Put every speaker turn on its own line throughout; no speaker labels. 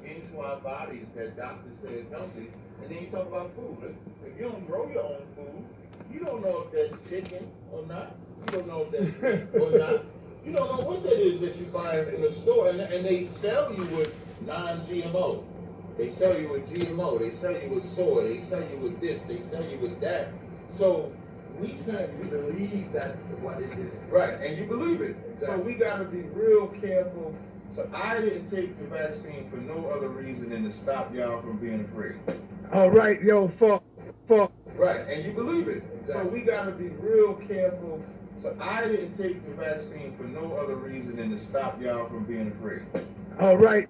into our bodies that doctors say is healthy. And then you talk about food. If you don't grow your own food, you don't know if that's chicken or not. You don't know if that's meat or not. You don't know what that is that you buy in the store. And they sell you with non-GMO. They sell you with GMO. They sell you with soy. They sell you with this. They sell you with that. So we can't believe that's what it is. Right, and you believe it. Exactly. So we got to be real careful. So I didn't take the vaccine for no other reason than to stop y'all from being afraid. All right, yo, fuck. Right, and you believe it. Exactly. So we got to be real careful. So I didn't take the vaccine for no other reason than to stop y'all from being afraid. All right.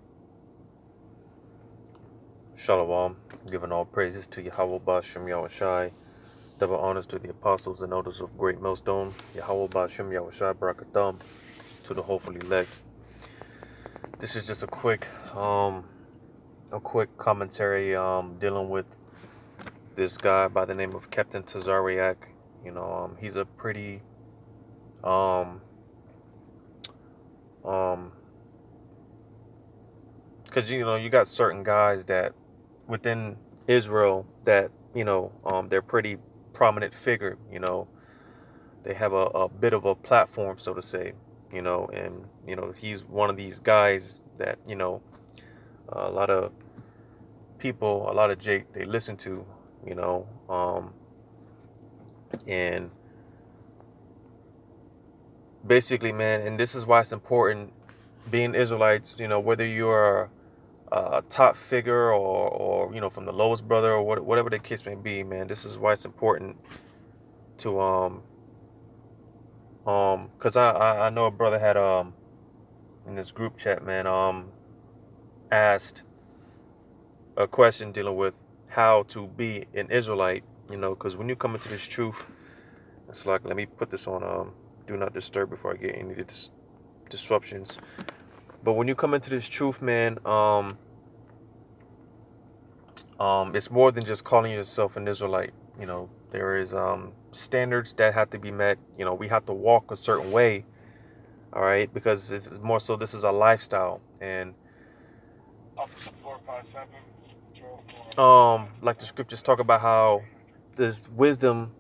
Shalom, giving all praises to Yahweh Bashem Yahushai, double honors to the apostles and elders of Great Millstone, Yahweh Bashem Yahushai Barakatham, to the hopefully elect. This is just a quick commentary dealing with this guy by the name of Captain Tazariak. He's a pretty because you got certain guys that within Israel that they're pretty prominent figure. They have a bit of a platform, so to say. And he's one of these guys that a lot of people, a lot of Jake, they listen to. And basically, man, and this is why it's important being Israelites. Whether you're a top figure or from the lowest brother or whatever the case may be, man, this is why it's important to because I know a brother had in this group chat, man, asked a question dealing with how to be an Israelite, because when you come into this truth, it's like, let me put this on do not disturb before I get any disruptions. But when you come into this truth, man, it's more than just calling yourself an Israelite. There is standards that have to be met. We have to walk a certain way, all right, because it's more so this is a lifestyle. And like the scriptures talk about how there's wisdom,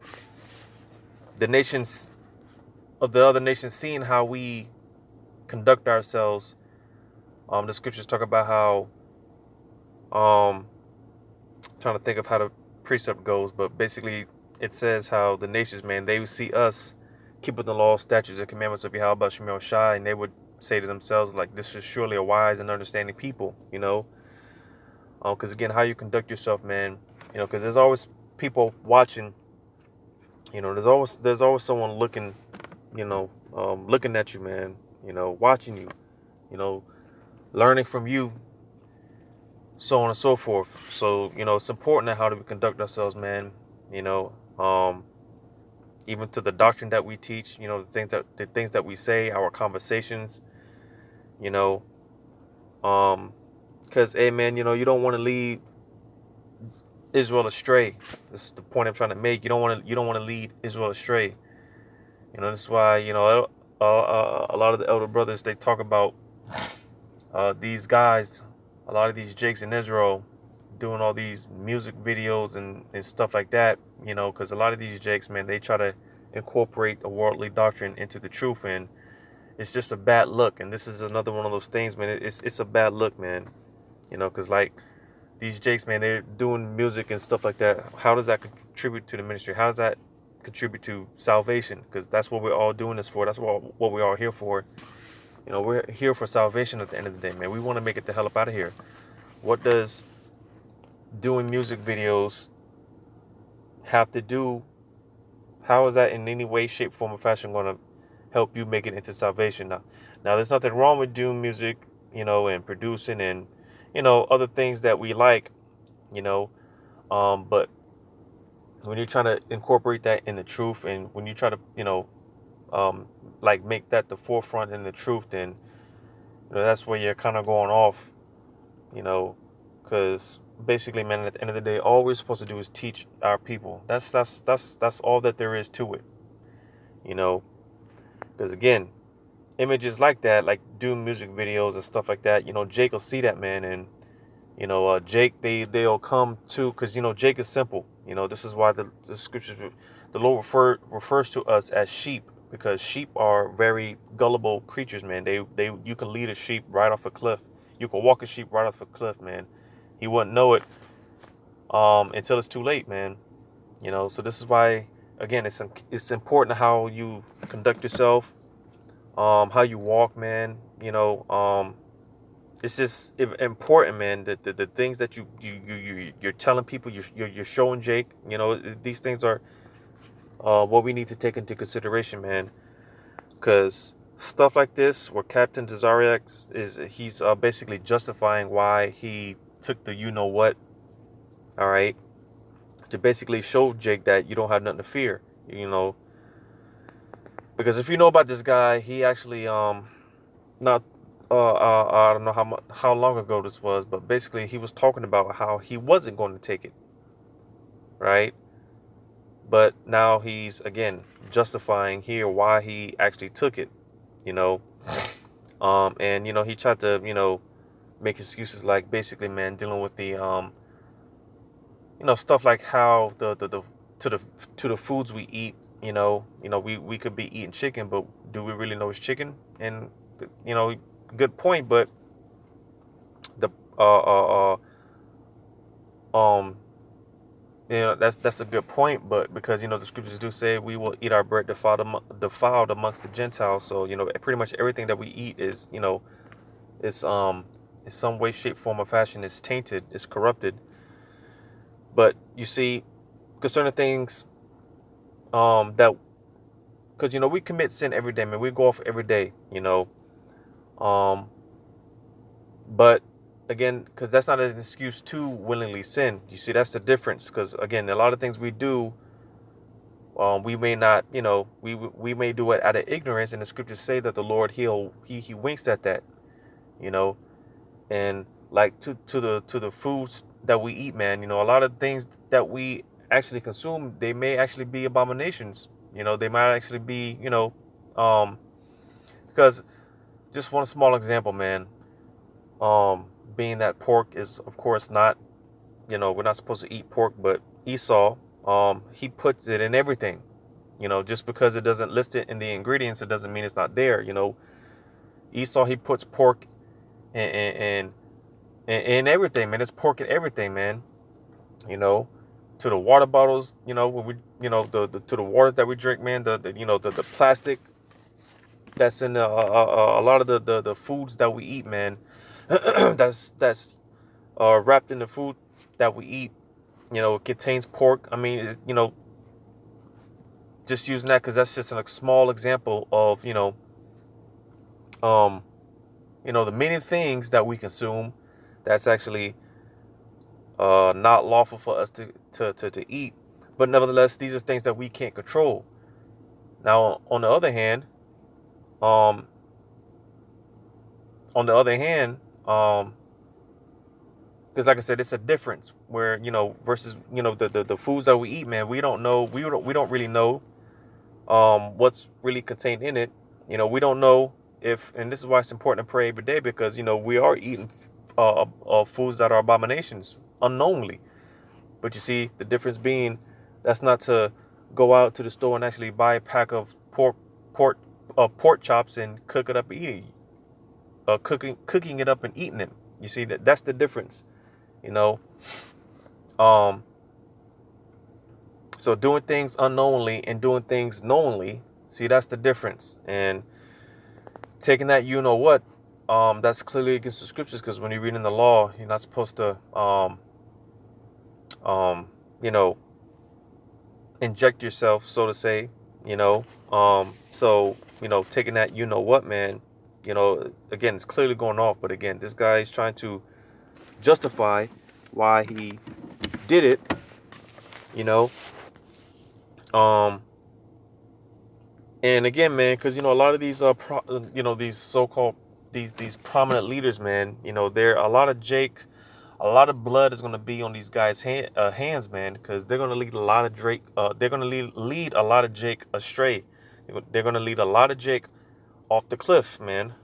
the nations of the other nations seeing how we conduct ourselves. The scriptures talk about how trying to think of how the precept goes, but basically it says how the nations, man, they would see us keeping the law, statutes, and commandments of Yahweh Shemel Shai, and they would say to themselves, like, this is surely a wise and understanding people, because again, how you conduct yourself, man, because there's always people watching, there's always someone looking, looking at you, man, watching you, learning from you, so on and so forth. So, it's important how do we conduct ourselves, man, even to the doctrine that we teach, the things that we say, our conversations, because, hey, man, you don't want to lead Israel astray. This is the point I'm trying to make. You don't want to lead Israel astray. This is why, a lot of the elder brothers, they talk about these guys, a lot of these jakes in Israel doing all these music videos and stuff like that, because a lot of these jakes, man, they try to incorporate a worldly doctrine into the truth, and it's just a bad look. And this is another one of those things, man. It's a bad look, man, because like these jakes, man, they're doing music and stuff like that. How does that contribute to the ministry? How does that contribute to salvation? Because that's what we're all doing this for. That's what we're all here for. We're here for salvation at the end of the day, man. We want to make it the hell up out of here. What does doing music videos have to do? How is that in any way, shape, form, or fashion going to help you make it into salvation? Now there's nothing wrong with doing music, and producing and, other things that we like, but when you're trying to incorporate that in the truth, and when you try to, like make that the forefront in the truth, then, that's where you're kind of going off, because basically, man, at the end of the day, all we're supposed to do is teach our people. That's all that there is to it, because again, images like that, like doing music videos and stuff like that, Jake will see that, man, and Jake, they'll come to, because Jake is simple. This is why the scriptures, the Lord refers to us as sheep, because sheep are very gullible creatures, man. They you can lead a sheep right off a cliff. You can walk a sheep right off a cliff, man. He wouldn't know it until it's too late, man. So this is why, again, it's important how you conduct yourself, how you walk, man. It's just important, man. The things that you're telling people, you're showing Jake. These things are what we need to take into consideration, man. Because stuff like this, where Captain Tazariak he's basically justifying why he took the what, all right, to basically show Jake that you don't have nothing to fear, because if you know about this guy, he actually not I don't know how long ago this was, but basically he was talking about how he wasn't going to take it, right? But now he's again justifying here why he actually took it, and he tried to make excuses, like basically, man, dealing with the stuff like how to the foods we eat, we could be eating chicken, but do we really know it's chicken? And good point, but the um that's a good point, but because the scriptures do say we will eat our bread defiled amongst the Gentiles, so pretty much everything that we eat is is in some way, shape, form, or fashion is tainted, is corrupted. But you see, concerning things that, because we commit sin every day, man. We go off every day, but again, because that's not an excuse to willingly sin. You see, that's the difference. Because again, a lot of things we do, we may not, we may do it out of ignorance, and the scriptures say that the Lord he winks at that, and like to the foods that we eat, man. A lot of things that we actually consume, they may actually be abominations. They might actually be, because just one small example, man. Being that pork is, of course, not, we're not supposed to eat pork, but Esau, he puts it in everything. Just because it doesn't list it in the ingredients, it doesn't mean it's not there. Esau, he puts pork in everything, man. It's pork in everything, man. To the water bottles, when we, to the water that we drink, man. The plastic that's in a lot of the foods that we eat, man. that's wrapped in the food that we eat. It contains pork. I mean, it's, just using that because that's just a small example of the many things that we consume that's actually not lawful for us to eat, but nevertheless, these are things that we can't control. Now, on the other hand, because like I said, it's a difference where versus the foods that we eat, man. We don't really know what's really contained in it. We don't know if, and this is why it's important to pray every day, because we are eating foods that are abominations unknowingly. But you see, the difference being, that's not to go out to the store and actually buy a pack of pork chops and cook it up and eat it, cooking it up and eating it. You see, that's the difference. So doing things unknowingly and doing things knowingly, see, that's the difference. And taking that, that's clearly against the scriptures, because when you read in the law, you're not supposed to, inject yourself, so to say, so, taking that, man, again, it's clearly going off. But again, this guy is trying to justify why he did it, and again, man, because a lot of these these so-called these prominent leaders, man, there are a lot of blood is going to be on these guys' hands, man, because they're going to lead a lot of Drake. They're going to lead a lot of Jake astray. They're going to lead a lot of Jake off the cliff, man.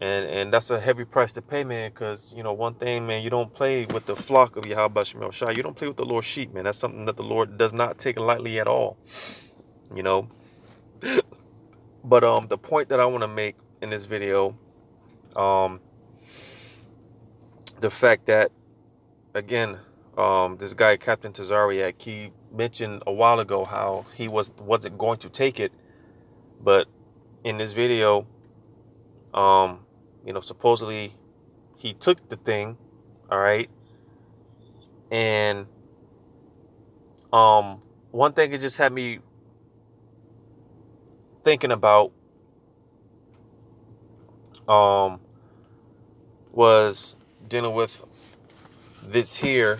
And that's a heavy price to pay, man, because, you know, one thing, man, you don't play with the flock of Yahweh Shemel Shai. You don't play with the Lord's sheep, man. That's something that the Lord does not take lightly at all, you know. But the point that I want to make in this video, the fact that, again, this guy, Captain Tazariak, he mentioned a while ago how he wasn't going to take it, but in this video, you know, supposedly he took the thing, all right, and one thing it just had me thinking about was dealing with this here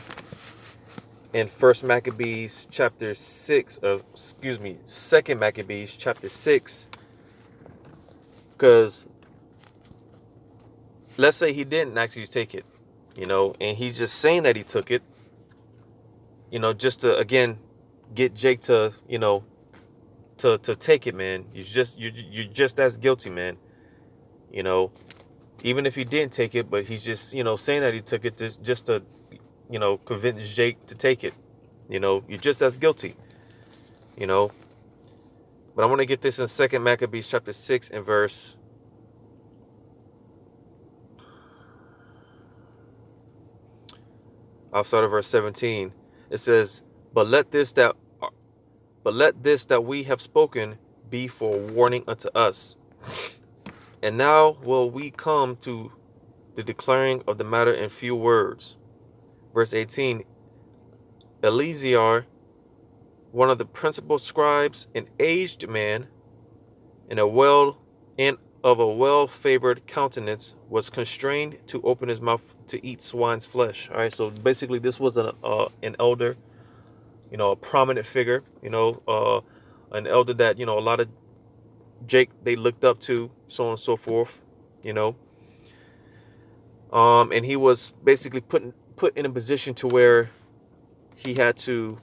in First Maccabees chapter 6, Second Maccabees chapter 6, because let's say he didn't actually take it, you know, and he's just saying that he took it, you know, just to, again, get Jake to, you know, to take it, man. You're just as guilty, man. You know, even if he didn't take it, but he's just, you know, saying that he took it just to, you know, convince Jake to take it. You know, you're just as guilty, you know. But I want to get this in Second Maccabees chapter 6 and verse. I'll start at verse 17. It says, But let this that we have spoken be for warning unto us. And now will we come to the declaring of the matter in few words. Verse 18, Eleazar, one of the principal scribes, an aged man, and of a well-favored countenance, was constrained to open his mouth to eat swine's flesh. All right, so basically this was an elder, you know, a prominent figure, you know, an elder that, you know, a lot of Jake, they looked up to, so on and so forth, you know. And he was basically put in a position to where he had to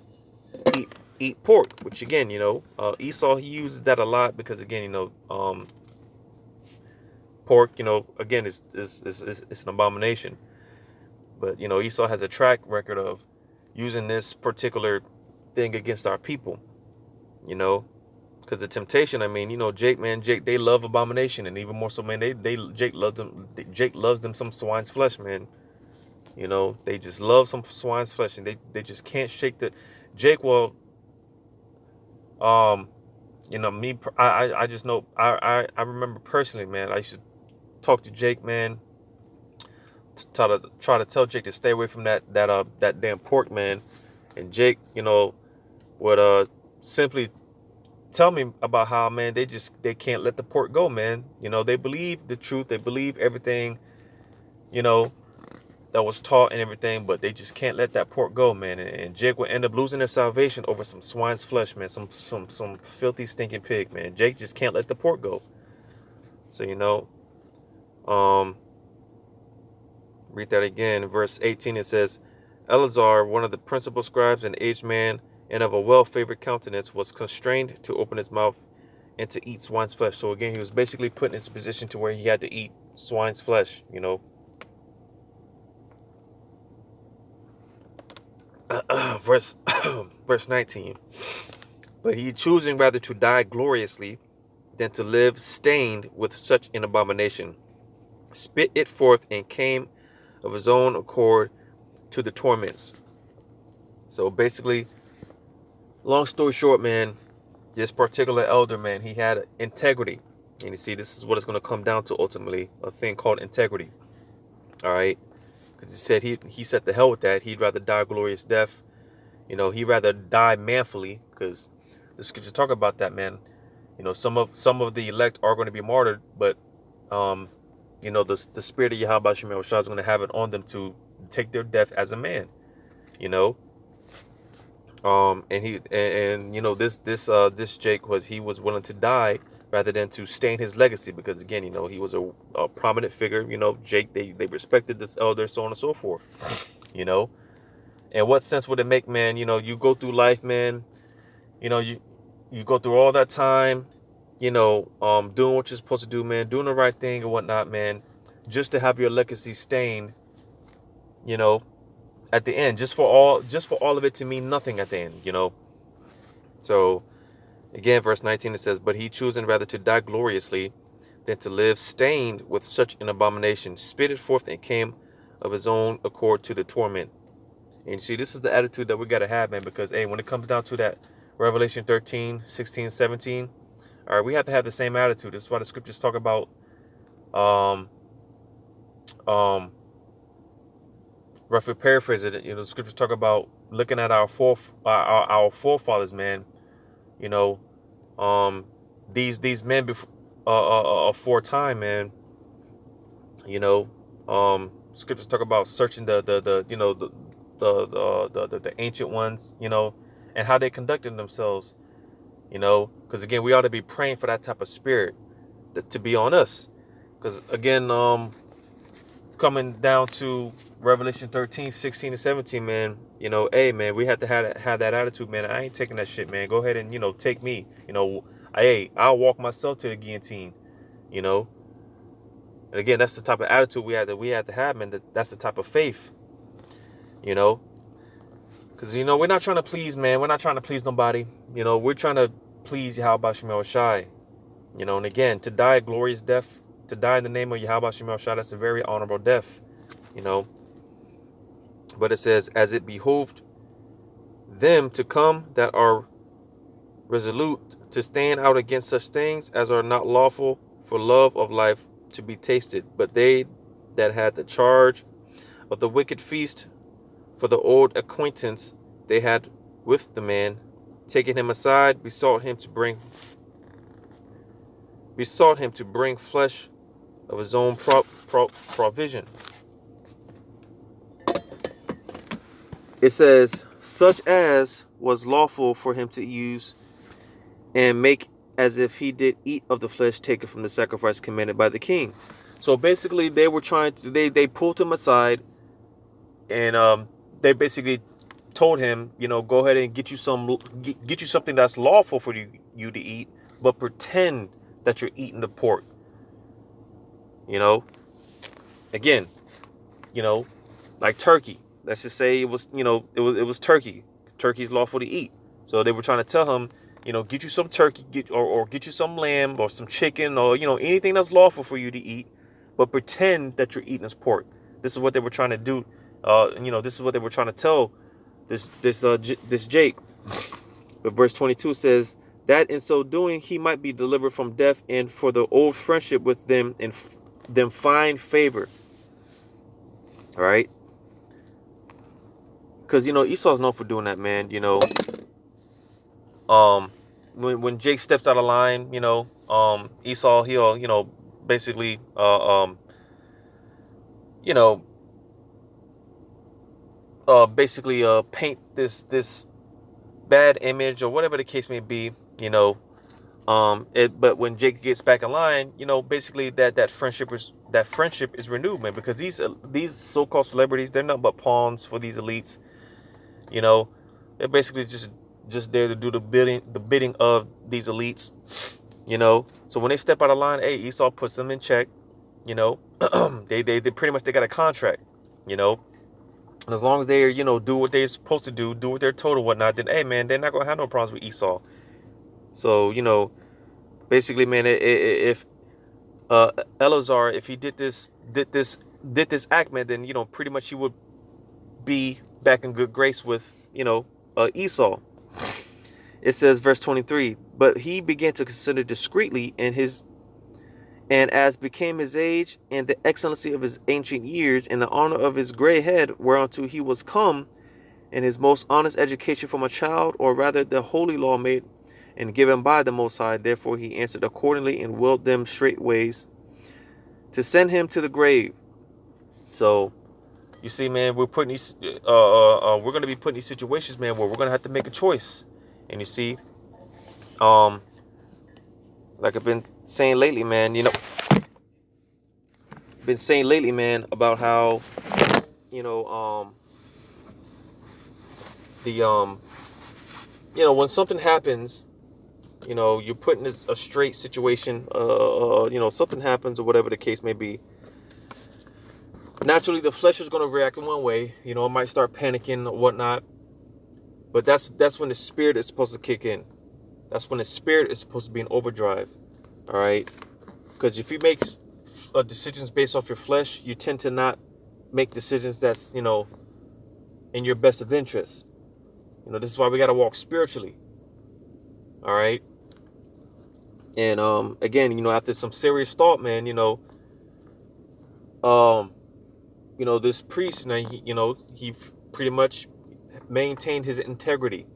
eat pork, which again, you know, Esau, he uses that a lot because, again, you know, pork, you know, again, is an abomination. But, you know, Esau has a track record of using this particular thing against our people, you know, because the temptation, I mean, you know, Jake, they love abomination, and even more so, man, Jake loves them some swine's flesh, man. You know, they just love some swine's flesh, and they just can't shake the Jake. Well, you know, I just know, I remember personally, man, I used to talk to Jake, man, to try to tell Jake to stay away from that damn pork, man. And Jake, you know, would simply tell me about how, man, they can't let the pork go, man. You know, they believe the truth, they believe everything, you know, that was taught and everything, but they just can't let that pork go, man. And Jake would end up losing their salvation over some swine's flesh, man, some filthy, stinking pig, man. Jake just can't let the pork go. So, you know, read that again. Verse 18, it says, Eleazar, one of the principal scribes, an aged man, and of a well-favored countenance, was constrained to open his mouth and to eat swine's flesh. So again, he was basically put in his position to where he had to eat swine's flesh, you know. Verse 19. But he choosing rather to die gloriously than to live stained with such an abomination, spit it forth and came of his own accord to the torments. So basically, long story short, man, this particular elder, man, he had integrity. And you see, this is what it's going to come down to ultimately, a thing called integrity. All right? Because he said he said the hell with that. He'd rather die a glorious death. You know, he'd rather die manfully, because the scriptures talk about that, man. You know, some of the elect are going to be martyred, but you know, the spirit of Yahweh Shemel Shah is going to have it on them to take their death as a man. You know, and you know, this Jake was willing to die rather than to stain his legacy, because again, you know, he was a prominent figure. You know, Jake, they respected this elder, so on and so forth. You know, and what sense would it make, man? You know, you go through life, man. You know, you go through all that time, doing what you're supposed to do, man, doing the right thing and whatnot, man, just to have your legacy stained, you know, at the end, just for all of it to mean nothing at the end. So again, verse 19, it says, but he choosing rather to die gloriously than to live stained with such an abomination, spitted forth and came of his own accord to the torment. And you see, this is the attitude that we got to have, man, because, hey, when it comes down to that Revelation 13, 16, 17, all right, we have to have the same attitude. This is why the scriptures talk about, roughly paraphrase it, the scriptures talk about looking at our forefathers, man, these men before, aforetime, man, scriptures talk about searching the ancient ones, and how they conducted themselves, because again, we ought to be praying for that type of spirit to be on us. Because again, coming down to Revelation 13, 16 and 17, man, hey, man, we have to have that attitude, man. I ain't taking that shit, man. Go ahead and, take me, I'll walk myself to the guillotine, and again, that's the type of attitude we have to have, man. That's the type of faith, because, we're not trying to please, man. We're not trying to please nobody. We're trying to please Yahweh Shemel Shai. And again, to die a glorious death, to die in the name of Yahweh Shemel Shai, that's a very honorable death, But it says, as it behooved them to come that are resolute to stand out against such things as are not lawful for love of life to be tasted. But they that had the charge of the wicked feast, for the old acquaintance they had with the man, taking him aside, besought him to bring flesh of his own provision. It says, such as was lawful for him to use, and make as if he did eat of the flesh taken from the sacrifice commanded by the king. So basically, they were trying to, they pulled him aside, and they basically told him, go ahead and get you something that's lawful for you to eat, but pretend that you're eating the pork. Again, like turkey. Let's just say it was, it was turkey. Turkey's lawful to eat. So they were trying to tell him, get you some turkey, or get you some lamb or some chicken, or anything that's lawful for you to eat, but pretend that you're eating this pork. This is what they were trying to do. This is what they were trying to tell this Jake. But verse 22 says that in so doing he might be delivered from death, and for the old friendship with them and them find favor. All right. Because, Esau's known for doing that, man. When Jake steps out of line, Esau, he'll, basically, paint this bad image or whatever the case may be, but when Jake gets back in line, basically that friendship is renewed, man, because these so-called celebrities, they're nothing but pawns for these elites. They're basically just there to do the bidding of these elites, so when they step out of line, hey, Esau puts them in check. They pretty much, they got a contract, and as long as they, do what they're supposed to do what they're told or whatnot, then, hey, man, they're not gonna have no problems with Esau. So, basically, man, if Eleazar, if he did this act, man, then, pretty much he would be back in good grace with, Esau. It says, verse 23, but he began to consider discreetly and as became his age and the excellency of his ancient years and the honor of his gray head, whereunto he was come, and his most honest education from a child, or rather the holy law made and given by the Most High. Therefore he answered accordingly, and willed them straight ways to send him to the grave. So you see, man, we're putting these we're going to be putting these situations, man, where we're going to have to make a choice. And you see, like I've been saying lately, man, about how, when something happens, you know, you're put in a straight situation, you know, something happens or whatever the case may be. Naturally, the flesh is going to react in one way. You know, it might start panicking or whatnot. But that's when the spirit is supposed to kick in. That's when the spirit is supposed to be in overdrive. All right? Because if you make decisions based off your flesh, you tend to not make decisions that's, you know, in your best of interest. You know, this is why we got to walk spiritually. All right? And again, you know, after some serious thought, man, you know, this priest, he pretty much maintained his integrity.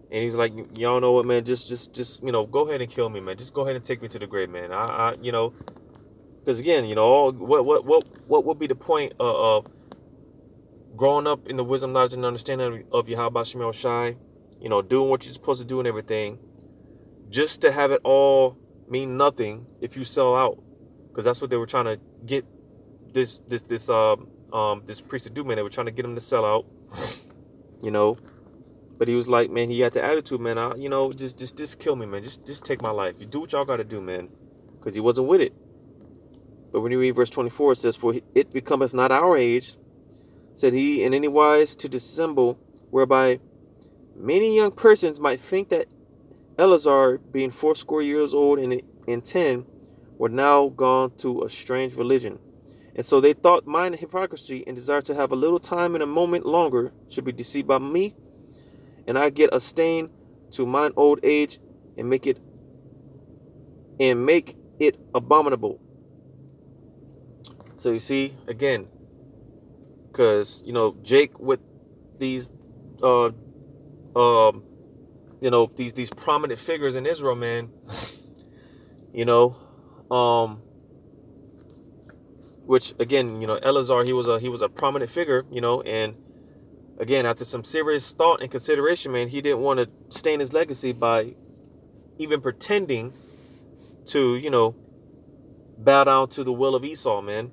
And he's like, y'all know what, man, just, you know, go ahead and kill me, man. Just go ahead and take me to the grave, man. You know, because again, you know, what would be the point of growing up in the wisdom, knowledge, and understanding of Yahweh Shemel Shai, you know, doing what you're supposed to do and everything, just to have it all mean nothing if you sell out. Because that's what they were trying to get this priest to do, man. They were trying to get him to sell out, you know. But he was like, man, he had the attitude, man, you know, just kill me, man. Just take my life. You do what y'all got to do, man. Because he wasn't with it. But when you read verse 24, it says, for it becometh not our age, said he, in any wise to dissemble, whereby many young persons might think that Eleazar, being 80 years old and 10, were now gone to a strange religion. And so they thought mine hypocrisy and desire to have a little time and a moment longer should be deceived by me. And I get a stain to mine old age and make it abominable. So you see, again, because, you know, Jake with these, you know, these prominent figures in Israel, man, you know, which again, you know, Eleazar, he was a prominent figure, you know, and again, after some serious thought and consideration, man, he didn't want to stain his legacy by even pretending to, you know, bow down to the will of Esau, man.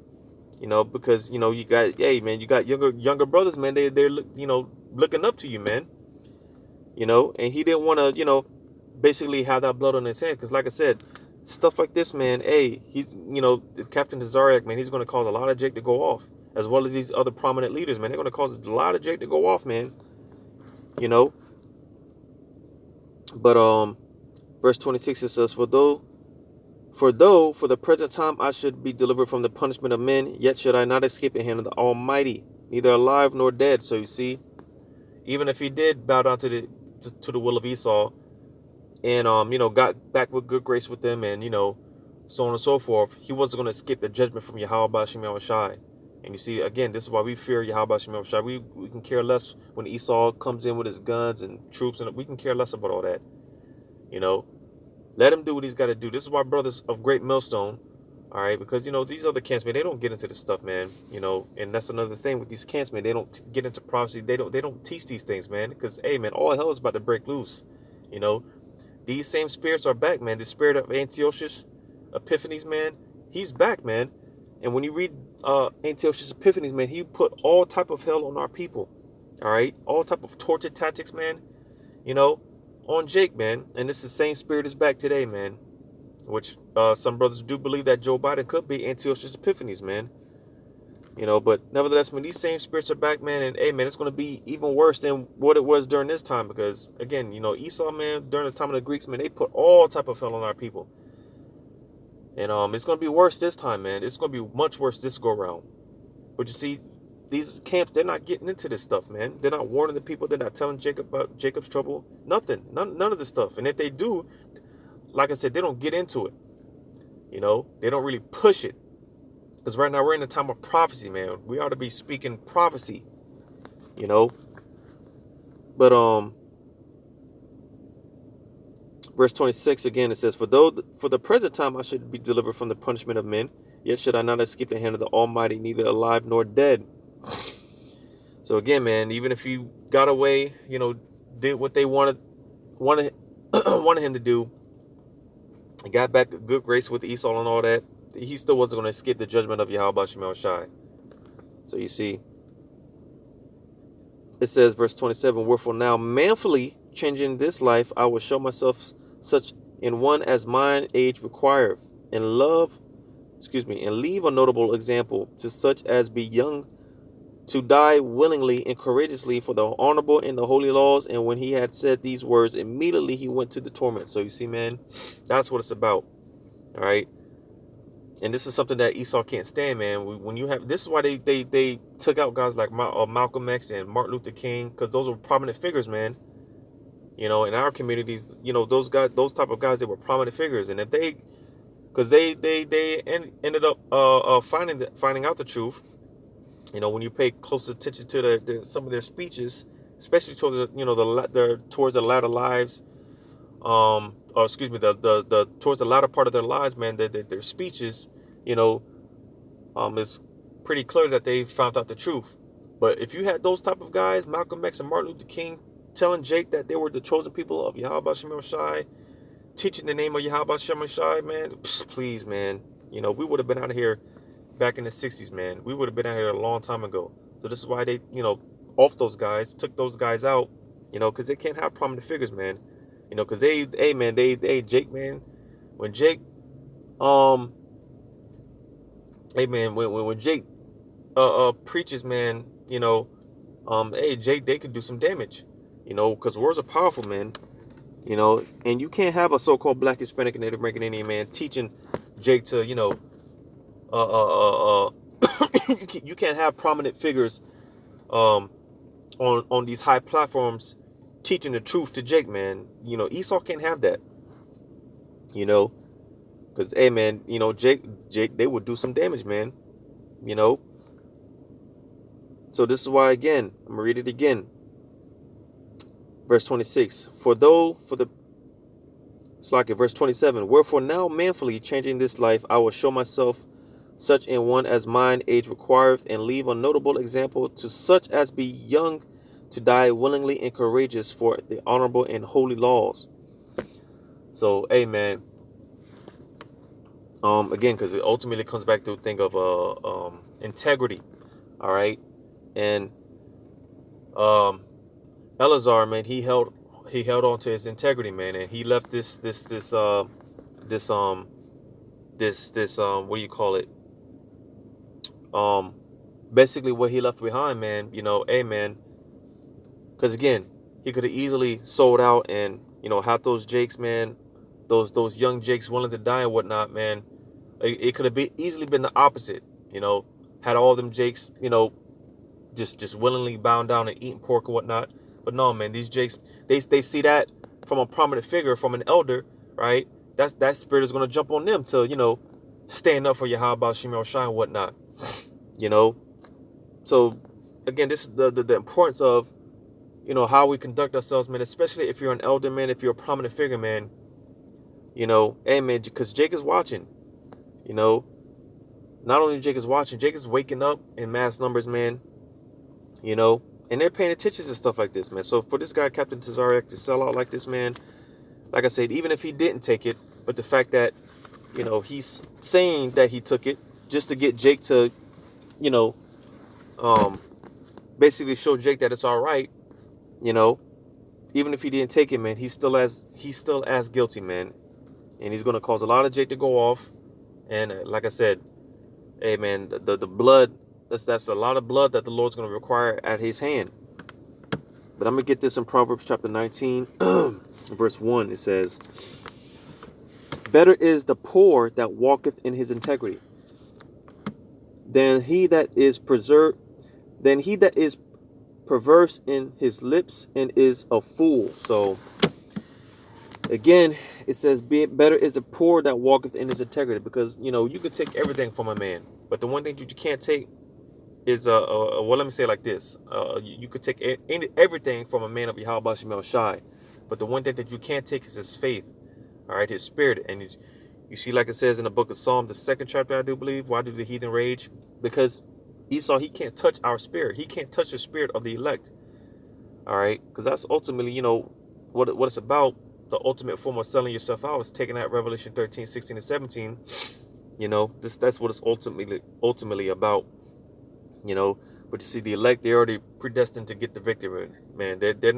You know, because, you know, you got younger brothers, man. They're you know, looking up to you, man. You know, and he didn't want to, you know, basically have that blood on his hand. Because like I said, stuff like this, man, he's, you know, Captain Zariak, man, he's going to cause a lot of Jake to go off. As well as these other prominent leaders, man. They're going to cause a lot of Jake to go off, man. You know. But verse 26, it says, For though for the present time I should be delivered from the punishment of men, yet should I not escape the hand of the Almighty, neither alive nor dead. So you see, even if he did bow down to the will of Esau, and you know, got back with good grace with them, and you know, so on and so forth, he wasn't going to escape the judgment from Yahweh Shemel Shai. And you see, again, this is why we fear Yahweh Shemel Shai. We can care less when Esau comes in with his guns and troops, and we can care less about all that. You know, let him do what he's got to do. This is why brothers of Great Millstone, all right, because, you know, these other camps, man, they don't get into this stuff, man. You know, and that's another thing with these camps, man. They don't get into prophecy. They don't teach these things, man, because, hey, man, all hell is about to break loose. You know, these same spirits are back, man. The spirit of Antiochus Epiphanes, man, he's back, man. And when you read Antiochus Epiphanes, man, he put all type of hell on our people. All right. All type of torture tactics, man, you know, on Jake, man. And this is the same spirit is back today, man. Which some brothers do believe that Joe Biden could be Antiochus Epiphanes, man. You know, but nevertheless, when these same spirits are back, man, and hey, man, it's going to be even worse than what it was during this time. Because, again, you know, Esau, man, during the time of the Greeks, man, they put all type of hell on our people. And it's going to be worse this time, man. It's going to be much worse this go around. But you see, these camps, they're not getting into this stuff, man. They're not warning the people. They're not telling Jacob about Jacob's trouble. Nothing. None of this stuff. And if they do, like I said, they don't get into it. You know, they don't really push it. Because right now we're in a time of prophecy, man. We ought to be speaking prophecy. You know. But verse 26 again, it says, For the present time I should be delivered from the punishment of men, yet should I not escape the hand of the Almighty, neither alive nor dead. So again, man, even if you got away, you know, did what they wanted him to do, and got back to good grace with Esau and all that, he still wasn't going to escape the judgment of Yahweh Shemel Shai. So you see, it says, verse 27, Wherefore now manfully changing this life, I will show myself such in one as mine age requireth, and and leave a notable example to such as be young to die willingly and courageously for the honorable and the holy laws. And when he had said these words, immediately he went to the torment. So you see, man, that's what it's about. All right. And this is something that Esau can't stand, man. When you have, this is why they took out guys like Malcolm X and Martin Luther King, because those were prominent figures, man. You know, in our communities, you know, those type of guys, they were prominent figures. And if because they ended up finding out the truth. You know, when you pay close attention to some of their speeches, especially towards towards the latter lives, towards the latter part of their lives, man, their speeches, you know, it's pretty clear that they found out the truth. But if you had those type of guys, Malcolm X and Martin Luther King, telling Jake that they were the chosen people of Yahweh Shem Shai, teaching the name of Yahweh Shem Shai, man, please, man, you know, we would have been out of here back in the 60s, man. We would have been out here a long time ago. So this is why they, you know, off those guys, took those guys out, you know, because they can't have prominent figures, man. You know, because Jake, man, when Jake, when Jake, preaches, man, you know, Jake, they could do some damage, you know, because words are powerful, man, you know, and you can't have a so-called Black, Hispanic, and Native American Indian man teaching Jake to, you know, you can't have prominent figures, on these high platforms teaching the truth to Jake, man. You know, Esau can't have that, you know, because, hey, man, you know, Jake, they would do some damage, man, you know. So this is why, again, I'm gonna read it again. Verse 26, verse 27, wherefore now manfully changing this life, I will show myself such in one as mine age requireth, and leave a notable example to such as be young to die willingly and courageous for the honorable and holy laws. So, hey, man, again, because it ultimately comes back to a thing of integrity, all right, and Eleazar, man, he held on to his integrity, man, and he left this what do you call it? Basically what he left behind, man, you know, hey, man, because again, he could have easily sold out and, you know, had those Jakes, man, those young Jakes willing to die and whatnot, man. It could have easily been the opposite, you know, had all them Jakes, you know, just willingly bowing down and eating pork and whatnot. But no, man, these Jakes, they see that from a prominent figure, from an elder, right? That spirit is going to jump on them to, you know, stand up for Yahweh Shem Shai and whatnot, you know. So again, this is the importance of, you know, how we conduct ourselves, man, especially if you're an elder, man, if you're a prominent figure, man, you know, hey, man, because Jake is watching, you know. Not only Jake is watching, Jake is waking up in mass numbers, man, you know, and they're paying attention to stuff like this, man. So for this guy, Captain Tazariak, to sell out like this, man, like I said, even if he didn't take it, but the fact that, you know, he's saying that he took it just to get Jake to, you know, basically show Jake that it's all right, you know, even if he didn't take it, man, he's still as guilty, man, and he's gonna cause a lot of Jake to go off, and like I said, hey, man, the blood, that's a lot of blood that the Lord's gonna require at his hand. But I'm gonna get this in Proverbs chapter 19, verse 1. It says, better is the poor that walketh in his integrity than he that is perverse in his lips and is a fool. So again, it says, better is the poor that walketh in his integrity, because, you know, you could take everything from a man, but the one thing that you can't take is well, let me say it like this, you could take everything from a man of Yahweh Shem Shai, but the one thing that you can't take is his faith, all right, his spirit. And you see, like it says in the book of Psalm, the 2nd chapter, I do believe, why do the heathen rage? Because Esau, he can't touch our spirit. He can't touch the spirit of the elect. All right, because that's ultimately, you know, what it's about. The ultimate form of selling yourself out is taking out Revelation 13, 16, and 17. You know, that's what it's ultimately about. You know, but you see, the elect, they're already predestined to get the victory, man. They're